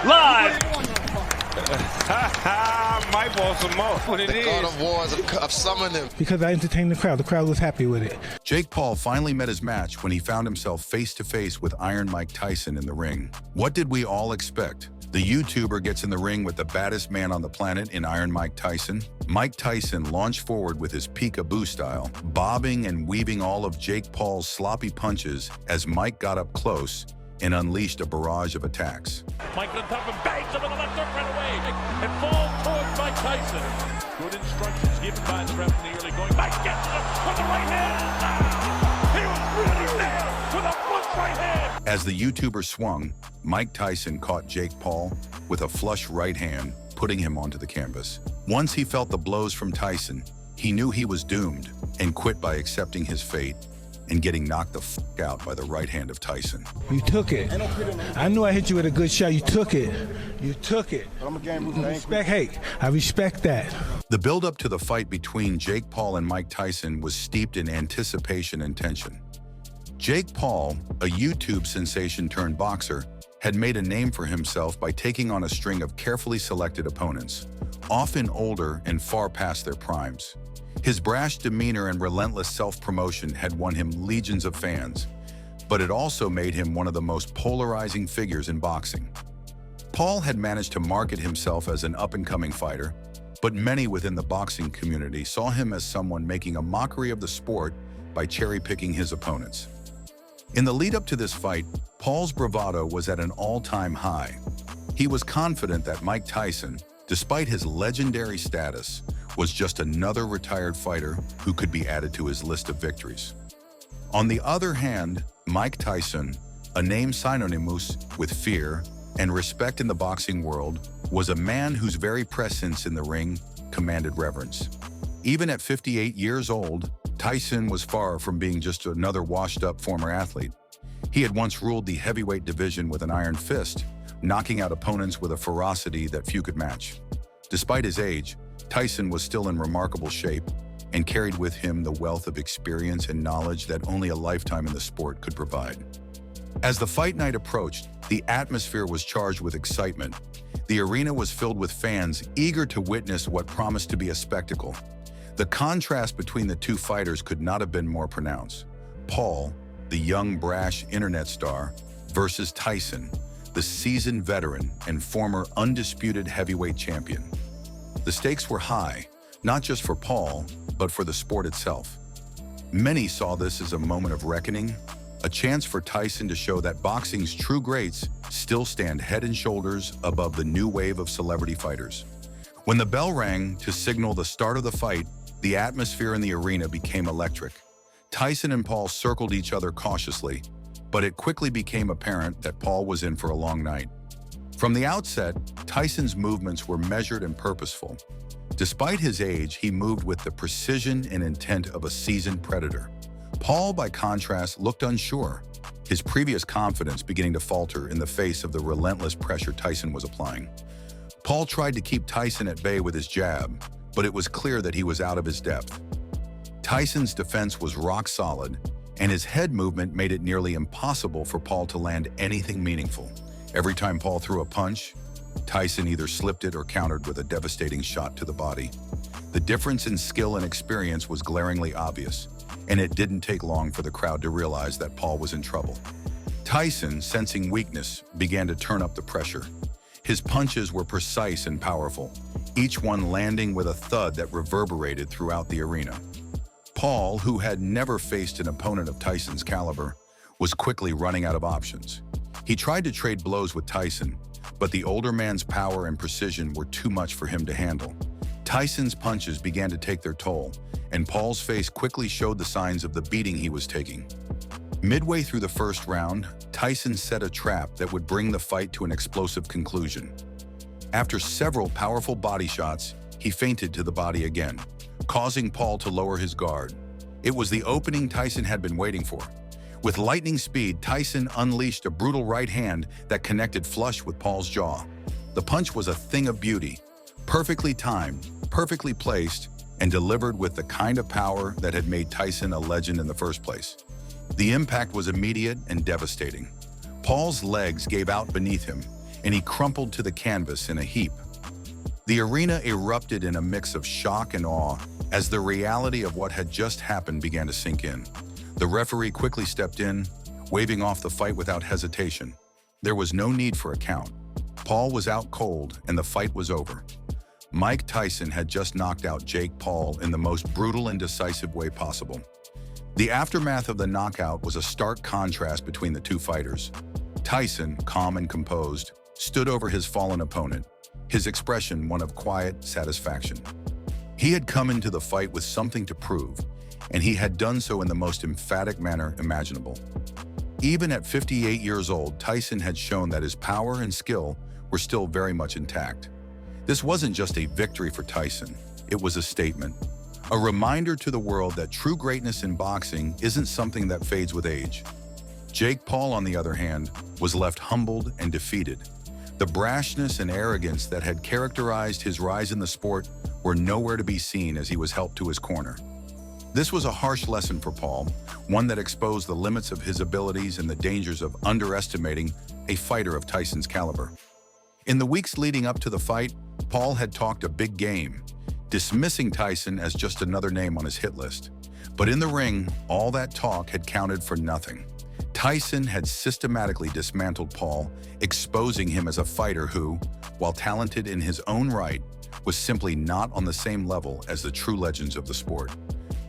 live. Mike wants some more. What it the is. God of Wars have summoned him. Because I entertained the crowd. The crowd was happy with it. Jake Paul finally met his match when he found himself face-to-face with Iron Mike Tyson in the ring. What did we all expect? The YouTuber gets in the ring with the baddest man on the planet in Iron Mike Tyson. Mike Tyson launched forward with his peekaboo style, bobbing and weaving all of Jake Paul's sloppy punches as Mike got up close and unleashed a barrage of attacks. Mike on top and bangs him on the left hook right away and falls towards Mike Tyson. Good instructions given by the ref in the early going. Mike gets him with the right hand. He was really there with a flush right hand. As the YouTuber swung, Mike Tyson caught Jake Paul with a flush right hand, putting him onto the canvas. Once he felt the blows from Tyson, he knew he was doomed and quit by accepting his fate and getting knocked the f*** out by the right hand of Tyson. You took it. I knew I hit you with a good shot. You took it. You took it. I respect that. The buildup to the fight between Jake Paul and Mike Tyson was steeped in anticipation and tension. Jake Paul, a YouTube sensation turned boxer, had made a name for himself by taking on a string of carefully selected opponents, often older and far past their primes. His brash demeanor and relentless self-promotion had won him legions of fans, but it also made him one of the most polarizing figures in boxing. Paul had managed to market himself as an up-and-coming fighter, but many within the boxing community saw him as someone making a mockery of the sport by cherry-picking his opponents. In the lead-up to this fight, Paul's bravado was at an all-time high. He was confident that Mike Tyson, despite his legendary status, was just another retired fighter who could be added to his list of victories. On the other hand, Mike Tyson, a name synonymous with fear and respect in the boxing world, was a man whose very presence in the ring commanded reverence. Even at 58 years old, Tyson was far from being just another washed-up former athlete. He had once ruled the heavyweight division with an iron fist, knocking out opponents with a ferocity that few could match. Despite his age, Tyson was still in remarkable shape and carried with him the wealth of experience and knowledge that only a lifetime in the sport could provide. As the fight night approached, the atmosphere was charged with excitement. The arena was filled with fans eager to witness what promised to be a spectacle. The contrast between the two fighters could not have been more pronounced. Paul, the young, brash internet star, versus Tyson, the seasoned veteran and former undisputed heavyweight champion. The stakes were high, not just for Paul, but for the sport itself. Many saw this as a moment of reckoning, a chance for Tyson to show that boxing's true greats still stand head and shoulders above the new wave of celebrity fighters. When the bell rang to signal the start of the fight, the atmosphere in the arena became electric. Tyson and Paul circled each other cautiously, but it quickly became apparent that Paul was in for a long night. From the outset, Tyson's movements were measured and purposeful. Despite his age, he moved with the precision and intent of a seasoned predator. Paul, by contrast, looked unsure, his previous confidence beginning to falter in the face of the relentless pressure Tyson was applying. Paul tried to keep Tyson at bay with his jab, but it was clear that he was out of his depth. Tyson's defense was rock solid, and his head movement made it nearly impossible for Paul to land anything meaningful. Every time Paul threw a punch, Tyson either slipped it or countered with a devastating shot to the body. The difference in skill and experience was glaringly obvious, and it didn't take long for the crowd to realize that Paul was in trouble. Tyson, sensing weakness, began to turn up the pressure. His punches were precise and powerful, each one landing with a thud that reverberated throughout the arena. Paul, who had never faced an opponent of Tyson's caliber, was quickly running out of options. He tried to trade blows with Tyson, but the older man's power and precision were too much for him to handle. Tyson's punches began to take their toll, and Paul's face quickly showed the signs of the beating he was taking. Midway through the first round, Tyson set a trap that would bring the fight to an explosive conclusion. After several powerful body shots, he feinted to the body again, causing Paul to lower his guard. It was the opening Tyson had been waiting for. With lightning speed, Tyson unleashed a brutal right hand that connected flush with Paul's jaw. The punch was a thing of beauty, perfectly timed, perfectly placed, and delivered with the kind of power that had made Tyson a legend in the first place. The impact was immediate and devastating. Paul's legs gave out beneath him, and he crumpled to the canvas in a heap. The arena erupted in a mix of shock and awe as the reality of what had just happened began to sink in. The referee quickly stepped in, waving off the fight without hesitation. There was no need for a count. Paul was out cold, and the fight was over. Mike Tyson had just knocked out Jake Paul in the most brutal and decisive way possible. The aftermath of the knockout was a stark contrast between the two fighters. Tyson, calm and composed, stood over his fallen opponent, his expression one of quiet satisfaction. He had come into the fight with something to prove, and he had done so in the most emphatic manner imaginable. Even at 58 years old, Tyson had shown that his power and skill were still very much intact. This wasn't just a victory for Tyson, it was a statement. A reminder to the world that true greatness in boxing isn't something that fades with age. Jake Paul, on the other hand, was left humbled and defeated. The brashness and arrogance that had characterized his rise in the sport were nowhere to be seen as he was helped to his corner. This was a harsh lesson for Paul, one that exposed the limits of his abilities and the dangers of underestimating a fighter of Tyson's caliber. In the weeks leading up to the fight, Paul had talked a big game, dismissing Tyson as just another name on his hit list. But in the ring, all that talk had counted for nothing. Tyson had systematically dismantled Paul, exposing him as a fighter who, while talented in his own right, was simply not on the same level as the true legends of the sport.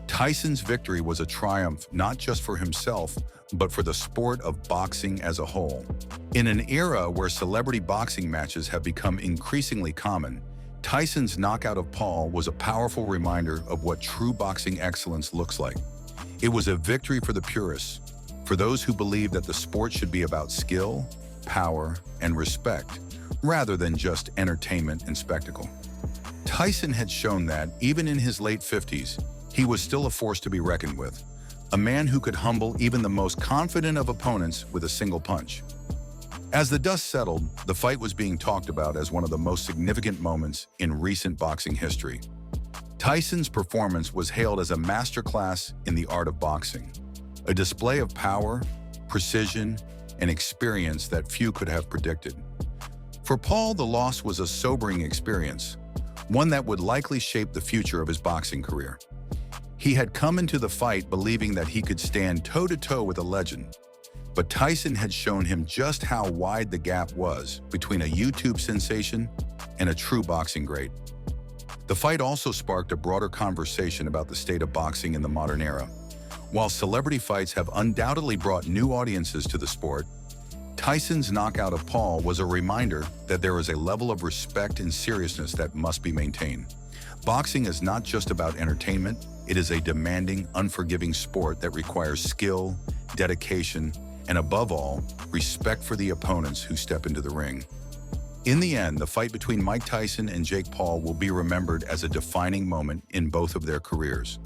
Tyson's victory was a triumph not just for himself, but for the sport of boxing as a whole. In an era where celebrity boxing matches have become increasingly common, Tyson's knockout of Paul was a powerful reminder of what true boxing excellence looks like. It was a victory for the purists, for those who believe that the sport should be about skill, power, and respect, rather than just entertainment and spectacle. Tyson had shown that, even in his late 50s, he was still a force to be reckoned with, a man who could humble even the most confident of opponents with a single punch. As the dust settled, the fight was being talked about as one of the most significant moments in recent boxing history. Tyson's performance was hailed as a masterclass in the art of boxing, a display of power, precision, and experience that few could have predicted. For Paul, the loss was a sobering experience, one that would likely shape the future of his boxing career. He had come into the fight believing that he could stand toe-to-toe with a legend, but Tyson had shown him just how wide the gap was between a YouTube sensation and a true boxing great. The fight also sparked a broader conversation about the state of boxing in the modern era. While celebrity fights have undoubtedly brought new audiences to the sport, Tyson's knockout of Paul was a reminder that there is a level of respect and seriousness that must be maintained. Boxing is not just about entertainment, it is a demanding, unforgiving sport that requires skill, dedication, and above all, respect for the opponents who step into the ring. In the end, the fight between Mike Tyson and Jake Paul will be remembered as a defining moment in both of their careers.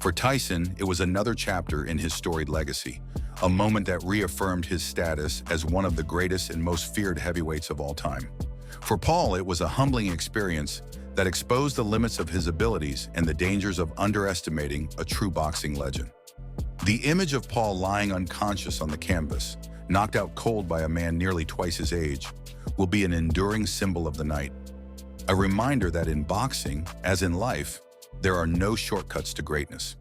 For Tyson, it was another chapter in his storied legacy, a moment that reaffirmed his status as one of the greatest and most feared heavyweights of all time. For Paul, it was a humbling experience that exposed the limits of his abilities and the dangers of underestimating a true boxing legend. The image of Paul lying unconscious on the canvas, knocked out cold by a man nearly twice his age, will be an enduring symbol of the night. A reminder that in boxing, as in life, there are no shortcuts to greatness.